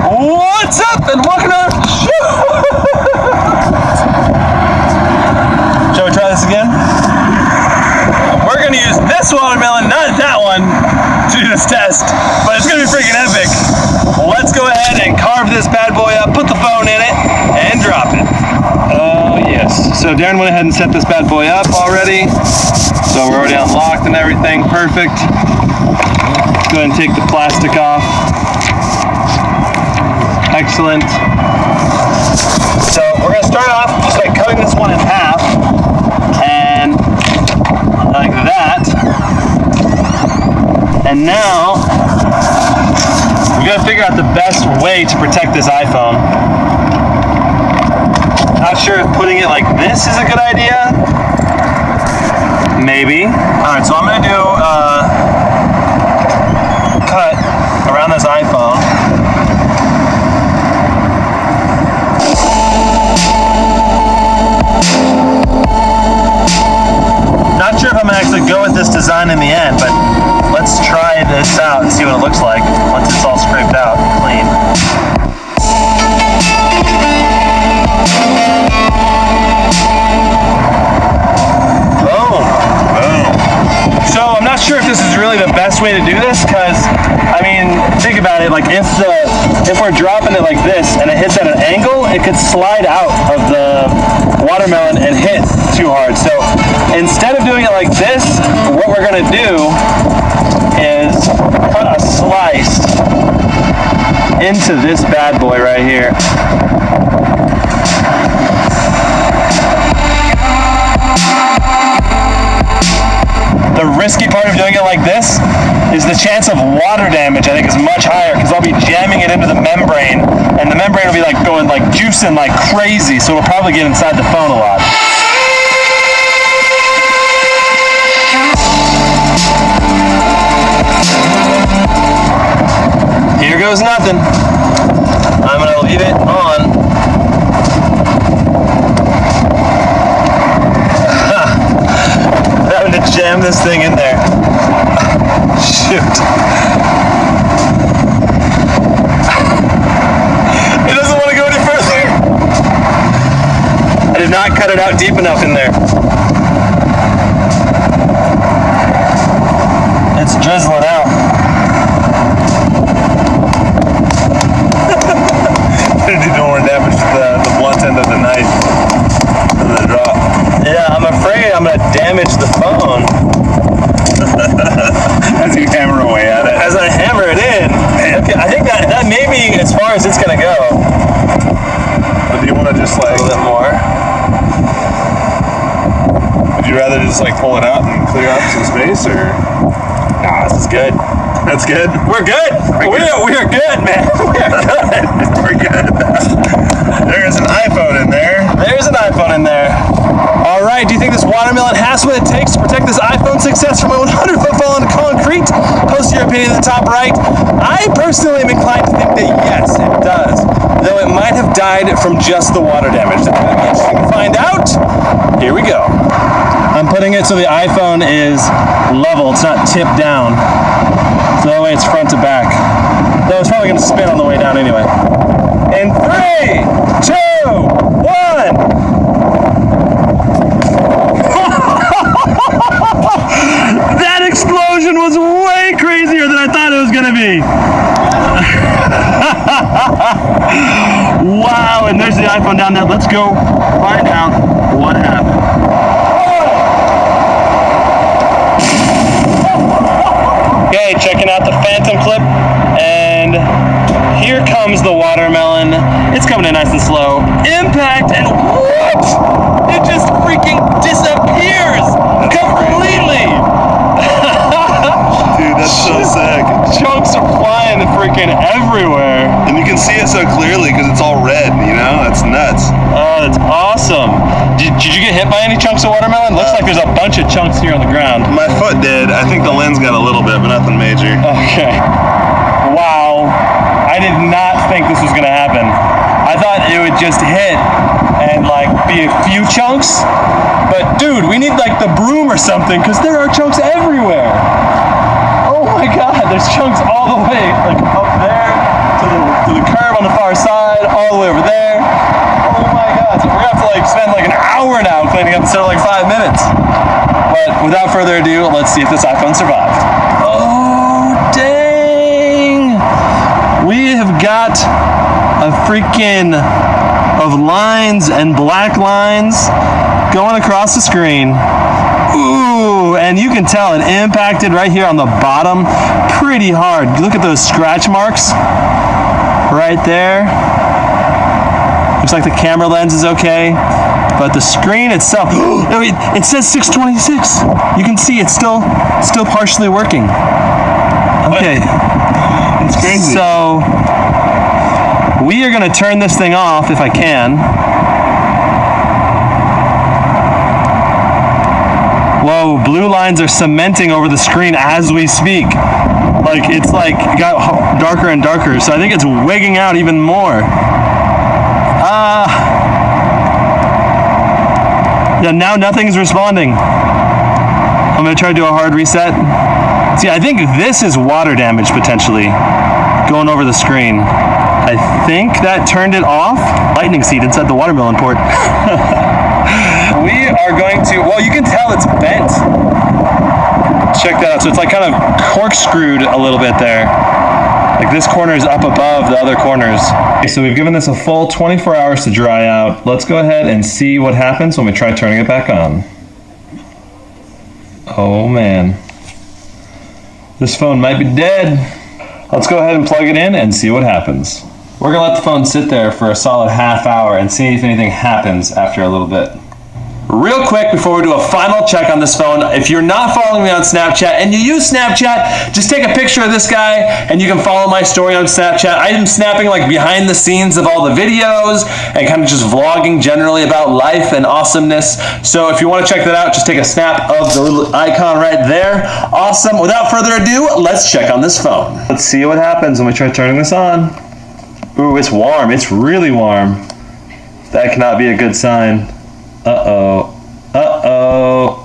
What's up and welcome to our show? Shall we try this again? We're gonna use this watermelon, not that one, to do this test, but it's gonna be freaking epic. Let's go ahead and carve this bad boy up, put the phone in it, and drop it. Oh yes. So Darren went ahead and set this bad boy up already. So we're already unlocked and everything, perfect. Go ahead and take the plastic off. Excellent. So we're gonna start off just like cutting this one in half, and like that. And now we gotta figure out the best way to protect this iPhone. Not sure if putting it like this is a good idea. Maybe. All right, so I'm gonna do cut around this iPhone. Not sure if I'm gonna actually go with this design in the end, but let's try this out and see what it looks like once it's all scraped out and clean. Boom. Boom. So I'm not sure if this is really the best way to do this, because I mean, think about it, like if we're dropping it like this and it hits at an angle, it could slide out of the watermelon and hit too hard. So instead of doing it like this, what we're gonna do is cut a slice into this bad boy right here. The risky part of doing it like this is the chance of water damage, I think, is much higher, because I'll be jamming it into the membrane, and the membrane will be like going like juicing like crazy, so it'll probably get inside the phone a lot. Here goes nothing. I'm gonna leave it on. Having to jam this thing in there. Shoot. It doesn't want to go any further. I did not cut it out deep enough in there. It's drizzling out. Did you do more damage to the blunt end of the knife than the drop? Yeah, I'm afraid I'm going to damage the phone. As you hammer away at it. As I hammer it in. Okay, I think that may be as far as it's going to go. But do you want to just like... A little bit more. Would you rather just like pull it out and clear out some space, or...? Nah, this is good. That's good? We're good. We're good, man. We're good. We're good. There's an iPhone in there. There's an iPhone in there. All right, do you think this watermelon has what it takes to protect this iPhone success from a 100-foot fall into concrete? Post your opinion in the top right. I personally am inclined to think that yes, it does, though it might have died from just the water damage. That's going to be interesting to find out. Here we go. I'm putting it so the iPhone is level, it's not tipped down. So that way it's front to back. Though it's probably going to spin on the way down anyway. In 3, 2, 1. That explosion was way crazier than I thought it was going to be. Wow, and there's the iPhone down there. Let's go find out what happened. Okay, checking out the Phantom clip, and here comes the watermelon. It's coming in nice and slow. Impact, and what? It just freaking disappears completely. Dude, that's so sick. Chunks are flying freaking everywhere. And you can see it so clearly because it's all red, you know? That's nuts. Oh, that's awesome. Did you get hit by any chunks of watermelon? Looks like there's a bunch of chunks here on the ground. My foot did. I think the lens got a little bit, but nothing major. Okay. Wow. I did not think this was going to happen. I thought it would just hit and like be a few chunks. But dude, we need like the broom or something, because there are chunks everywhere. Oh my God, there's chunks all the way like up there to the curb on all the way over there. Oh my God, so we're gonna have to like spend like an hour now cleaning up instead of like 5 minutes. But without further ado, let's see if this iPhone survived. Oh, dang. We have got a freaking of lines and black lines going across the screen. Ooh, and you can tell it impacted right here on the bottom pretty hard. Look at those scratch marks right there. Looks like the camera lens is okay, but the screen itself, it says 626. You can see it's still partially working. Okay. It's crazy. So we are gonna turn this thing off if I can. Whoa, blue lines are cementing over the screen as we speak. Like, it's like got darker and darker, so I think it's wigging out even more. Yeah, now nothing's responding. I'm gonna try to do a hard reset. See, I think this is water damage potentially going over the screen. I think that turned it off. Lightning seed inside the watermelon port. We are going to, well, you can tell it's bent. Check that out. So it's like kind of corkscrewed a little bit there. Like this corner is up above the other corners. Okay, so we've given this a full 24 hours to dry out. Let's go ahead and see what happens when we try turning it back on. Oh man. This phone might be dead. Let's go ahead and plug it in and see what happens. We're gonna let the phone sit there for a solid half hour and see if anything happens after a little bit. Real quick before we do a final check on this phone, if you're not following me on Snapchat and you use Snapchat, just take a picture of this guy and you can follow my story on Snapchat. I am snapping like behind the scenes of all the videos and kind of just vlogging generally about life and awesomeness. So if you want to check that out, just take a snap of the little icon right there. Awesome. Without further ado, let's check on this phone. Let's see what happens when we try turning this on. Ooh, it's warm. It's really warm. That cannot be a good sign. Uh-oh. Uh-oh.